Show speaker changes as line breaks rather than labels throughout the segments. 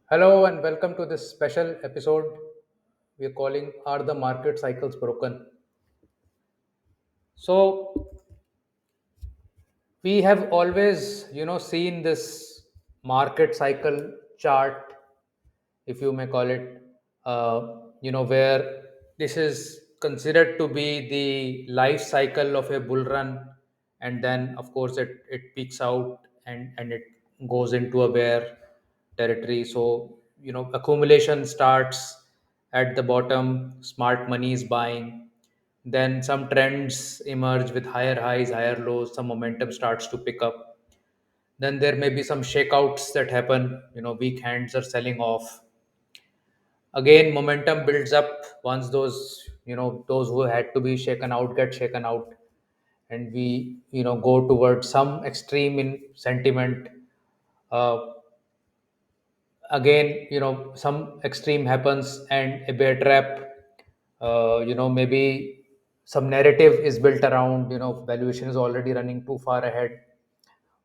Hello and welcome to this special episode we are calling Are the Market Cycles Broken? So, we have always, seen this market cycle chart, if you may call it, where this is considered to be the life cycle of a bull run, and then, of course, it peaks out and it goes into a bear territory. So, accumulation starts at the bottom, smart money is buying, then some trends emerge with higher highs, higher lows, some momentum starts to pick up. Then there may be some shakeouts that happen, weak hands are selling off. Again, momentum builds up once those who had to be shaken out get shaken out, and we, go towards some extreme in sentiment. Uh, Again, some extreme happens and a bear trap. Maybe some narrative is built around, valuation is already running too far ahead,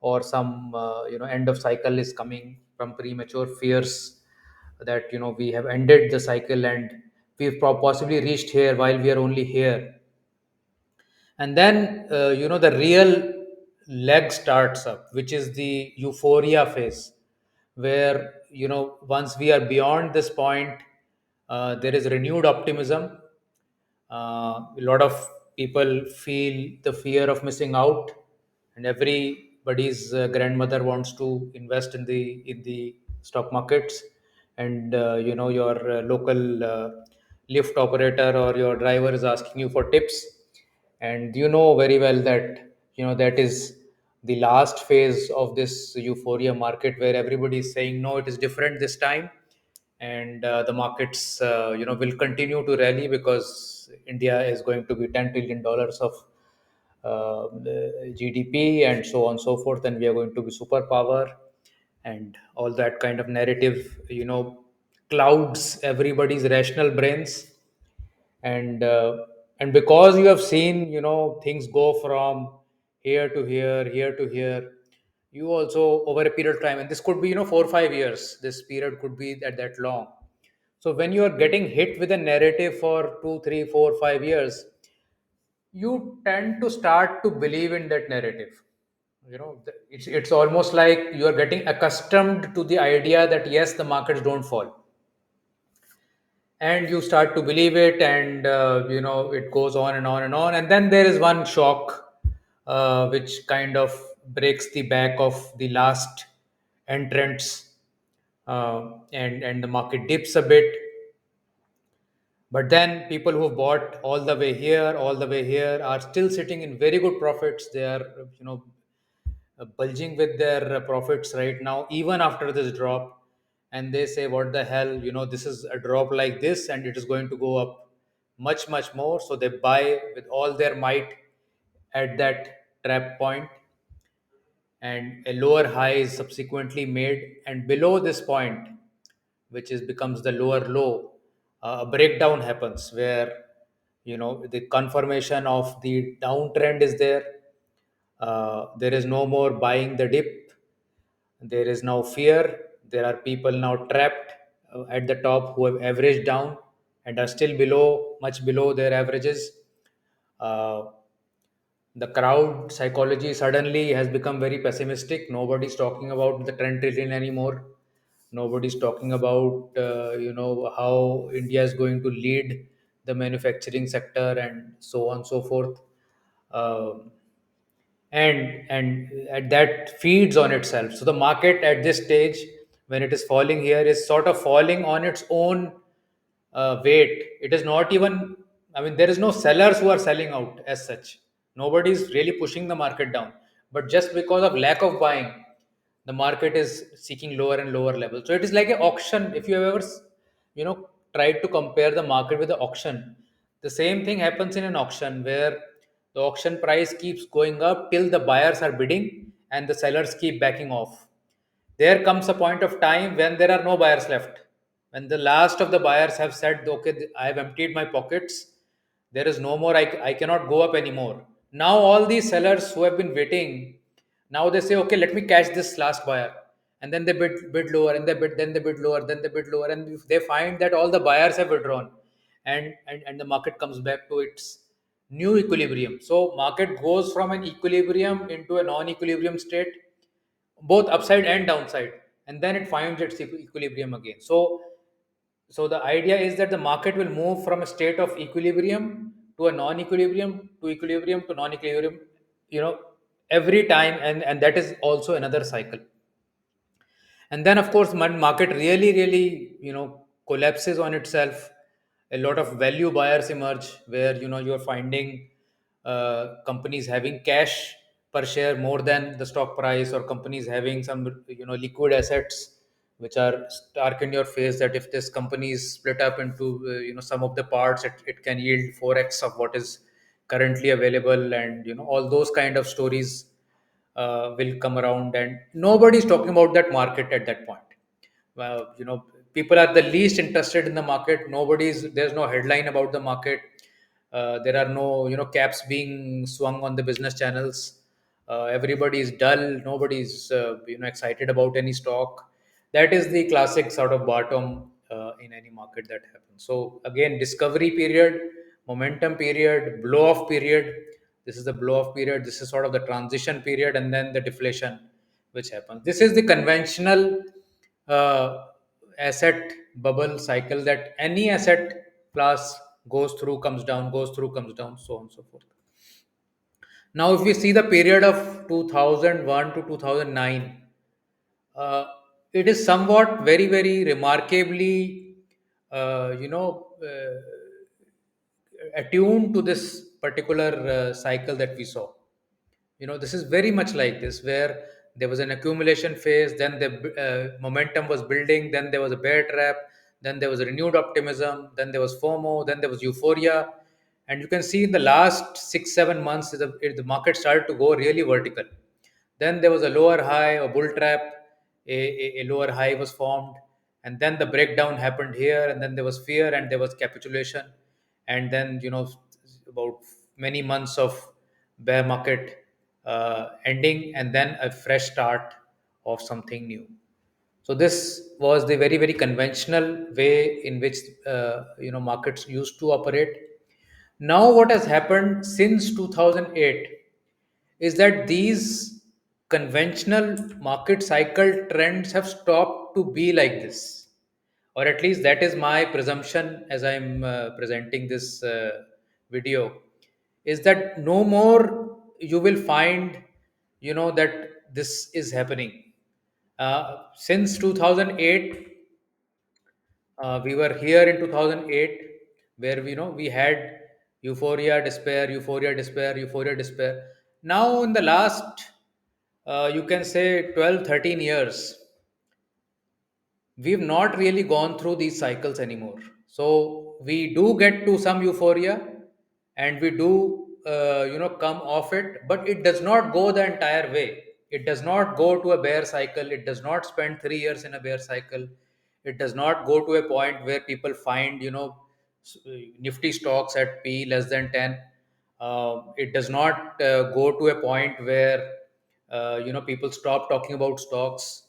or some end of cycle is coming from premature fears that we have ended the cycle and we've possibly reached here while we are only here. And then the real leg starts up, which is the euphoria phase, where once we are beyond this point, there is renewed optimism. A lot of people feel the fear of missing out, and everybody's grandmother wants to invest in the stock markets. And your local lift operator or your driver is asking you for tips, and you know very well that that is the last phase of this euphoria market, where everybody is saying no, it is different this time, and the markets will continue to rally because India is going to be $10 trillion of GDP and so on and so forth, and we are going to be superpower, and all that kind of narrative clouds everybody's rational brains. And because you have seen things go from here to here, you also over a period of time, and this could be 4 or 5 years, this period could be that long. So when you are getting hit with a narrative for 2, 3, 4, 5 years, you tend to start to believe in that narrative. It's almost like you are getting accustomed to the idea that yes, the markets don't fall, and you start to believe it, and it goes on and on and on, and then there is one shock which kind of breaks the back of the last entrants, and the market dips a bit. But then people who have bought all the way here are still sitting in very good profits. They are bulging with their profits right now, even after this drop. And they say, what the hell, this is a drop like this and it is going to go up much, much more. So they buy with all their might at that trap point, and a lower high is subsequently made. And below this point, which is becomes the lower low, a breakdown happens where the confirmation of the downtrend is there. There is no more buying the dip, there is now fear. There are people now trapped at the top who have averaged down and are still below, much below their averages. uh, the crowd psychology suddenly has become very pessimistic. Nobody's talking about the trend trillion anymore. Nobody's talking about how India is going to lead the manufacturing sector and so on and so forth. Um and that feeds on itself. So the market at this stage, when it is falling here, is sort of falling on its own weight. It is not even, I mean, there is no sellers who are selling out as such. Nobody is really pushing the market down, but just because of lack of buying, the market is seeking lower and lower levels. So it is like an auction. If you have ever tried to compare the market with the auction, the same thing happens in an auction, where the auction price keeps going up till the buyers are bidding and the sellers keep backing off. There comes a point of time when there are no buyers left. When the last of the buyers have said, okay, I have emptied my pockets, there is no more, I cannot go up anymore. Now, all these sellers who have been waiting, now they say, okay, let me catch this last buyer. and then they bid lower, and then they bid lower, then they bid lower, and if they find that all the buyers have withdrawn, and the market comes back to its new equilibrium. So market goes from an equilibrium into a non-equilibrium state, both upside and downside, and then it finds its equilibrium again. So the idea is that the market will move from a state of equilibrium to a non-equilibrium to equilibrium to non-equilibrium, you know, every time, and that is also another cycle. And then of course when market really collapses on itself, a lot of value buyers emerge, where you're finding companies having cash per share more than the stock price, or companies having some liquid assets which are stark in your face, that if this company is split up into some of the parts, it can yield 4x of what is currently available, and all those kind of stories will come around, and nobody's talking about that market at that point. Well, people are the least interested in the market. There's no headline about the market. There are no caps being swung on the business channels. Everybody is dull. Nobody's excited about any stock. That is the classic sort of bottom in any market that happens. So again, discovery period, momentum period, blow off period. This is the blow off period. This is sort of the transition period, and then the deflation which happens. This is the conventional uh, asset bubble cycle that any asset class goes through, comes down, goes through, comes down, so on and so forth. Now, if we see the period of 2001 to 2009, uh, it is somewhat very remarkably, uh, you know, uh, attuned to this particular cycle that we saw. This is very much like this, where there was an accumulation phase, then the momentum was building, then there was a bear trap, then there was a renewed optimism, then there was FOMO, then there was euphoria. And you can see in the last 6 7 months the market started to go really vertical. Then there was a lower high, a bull trap, a lower high was formed, and then the breakdown happened here, and then there was fear, and there was capitulation, and then about many months of bear market ending, and then a fresh start of something new. So this was the very conventional way in which markets used to operate. Now, what has happened since 2008 is that these conventional market cycle trends have stopped to be like this, or at least that is my presumption as I'm presenting this video, is that no more you will find that this is happening. Since 2008, we were here in 2008, where we had euphoria, despair, euphoria, despair. Now in the last you can say 12, 13 years, we've not really gone through these cycles anymore. So we do get to some euphoria, and we do come off it, but it does not go the entire way. It does not go to a bear cycle. It does not spend 3 years in a bear cycle. It does not go to a point where people find nifty stocks at p less than 10. It does not go to a point where people stop talking about stocks.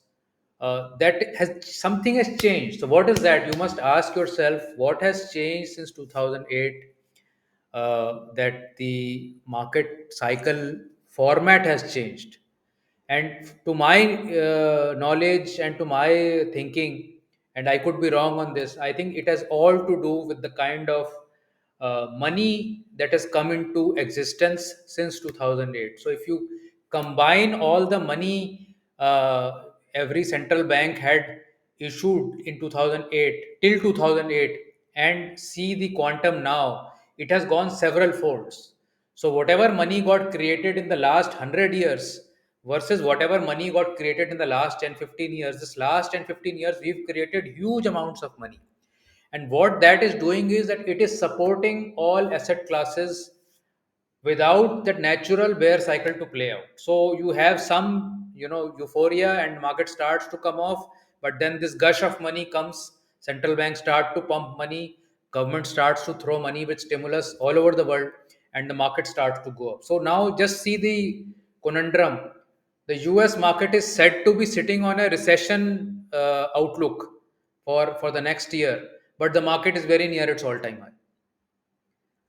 That has something has changed. So what is that? You must ask yourself, what has changed since 2008, that the market cycle format has changed. And to my knowledge and to my thinking, and I could be wrong on this, I think it has all to do with the kind of money that has come into existence since 2008. So if you combine all the money every central bank had issued in 2008 till 2008, and see the quantum now, it has gone several folds. So whatever money got created in the last 100 years versus whatever money got created in the last 10 15 years, this last 10 15 years we've created huge amounts of money. And what that is doing is that it is supporting all asset classes without that natural bear cycle to play out. So you have some, euphoria, and market starts to come off, but then this gush of money comes. Central banks start to pump money, government starts to throw money with stimulus all over the world, and the market starts to go up. So now just see the conundrum. The US market is said to be sitting on a recession outlook for the next year, but the market is very near its all time high.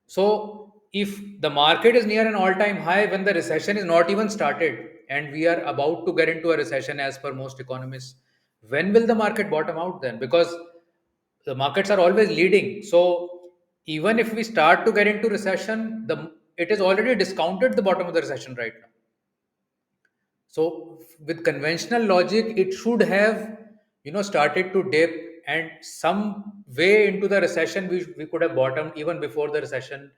So, if the market is near an all time high when the recession is not even started and we are about to get into a recession as per most economists, when will the market bottom out then? Because the markets are always leading. So, even if we start to get into recession, it is already discounted the bottom of the recession right now. So with conventional logic, it should have started to dip, and some way into the recession we could have bottomed even before the recession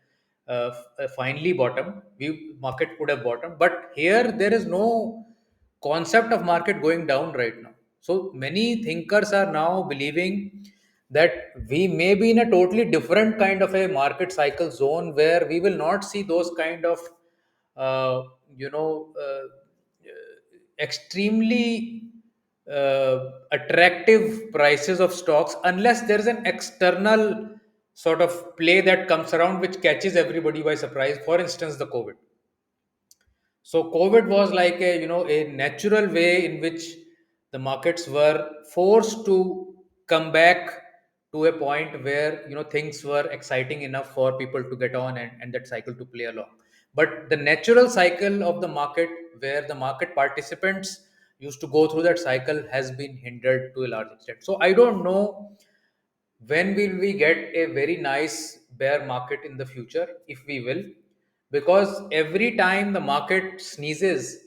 finally bottomed. We market could have bottomed, but here there is no concept of market going down right now. So many thinkers are now believing that we may be in a totally different kind of a market cycle zone where we will not see those kind of uh, you know uh, extremely attractive prices of stocks unless there is an external sort of play that comes around which catches everybody by surprise. For instance, the COVID. So COVID was like a natural way in which the markets were forced to come back to a point where things were exciting enough for people to get on, and that cycle to play along. But the natural cycle of the market, where the market participants used to go through that cycle, has been hindered to a large extent. So I don't know when will we get a very nice bear market in the future, if we will, because every time the market sneezes,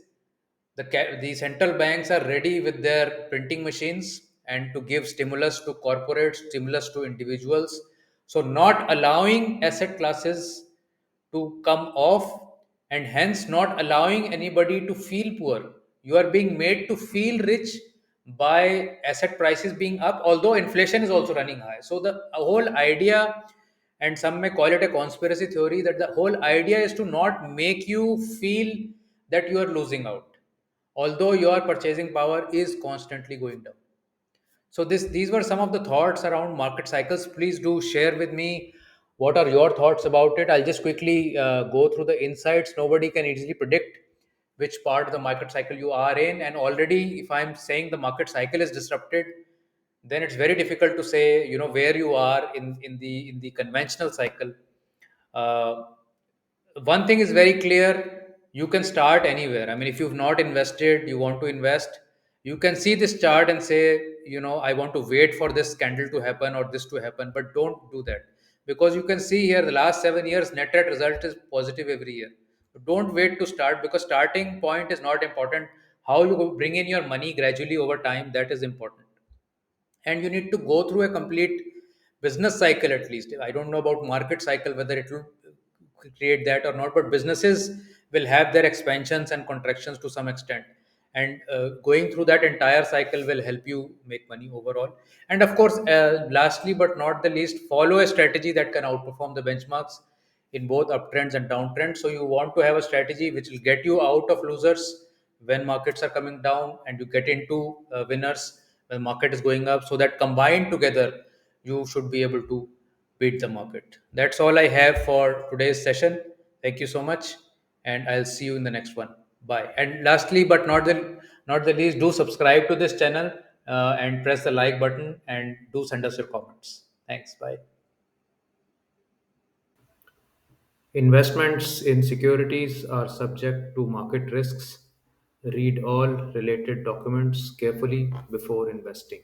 the central banks are ready with their printing machines and to give stimulus to corporates, stimulus to individuals. So not allowing asset classes to come off, and hence not allowing anybody to feel poor. You are being made to feel rich by asset prices being up, although inflation is also running high. So the whole idea, and some may call it a conspiracy theory, that the whole idea is to not make you feel that you are losing out, although your purchasing power is constantly going down. So these were some of the thoughts around market cycles. Please do share with me what are your thoughts about it. I'll just quickly go through the insights. Nobody can easily predict which part of the market cycle you are in, and already if I'm saying the market cycle is disrupted, then it's very difficult to say where you are in the conventional cycle. Uh, One thing is very clear: you can start anywhere. I mean, if you've not invested, you want to invest, you can see this chart and say, I want to wait for this candle to happen or this to happen, but don't do that, because you can see here the last 7 years net rate result is positive every year. Don't wait to start, because starting point is not important. How you bring in your money gradually over time, that is important. And you need to go through a complete business cycle. At least, I don't know about market cycle whether it will create that or not, but businesses will have their expansions and contractions to some extent, and going through that entire cycle will help you make money overall. And of course, lastly but not the least, follow a strategy that can outperform the benchmarks in both uptrends and downtrends. So you want to have a strategy which will get you out of losers when markets are coming down, and you get into winners when market is going up, so that combined together you should be able to beat the market. That's all I have for today's session. Thank you so much, and I'll see you in the next one. Bye. And lastly but not the least, do subscribe to this channel, and press the like button, and do send us your comments. Thanks. Bye. Investments in securities are subject to market risks. Read all related documents carefully before investing.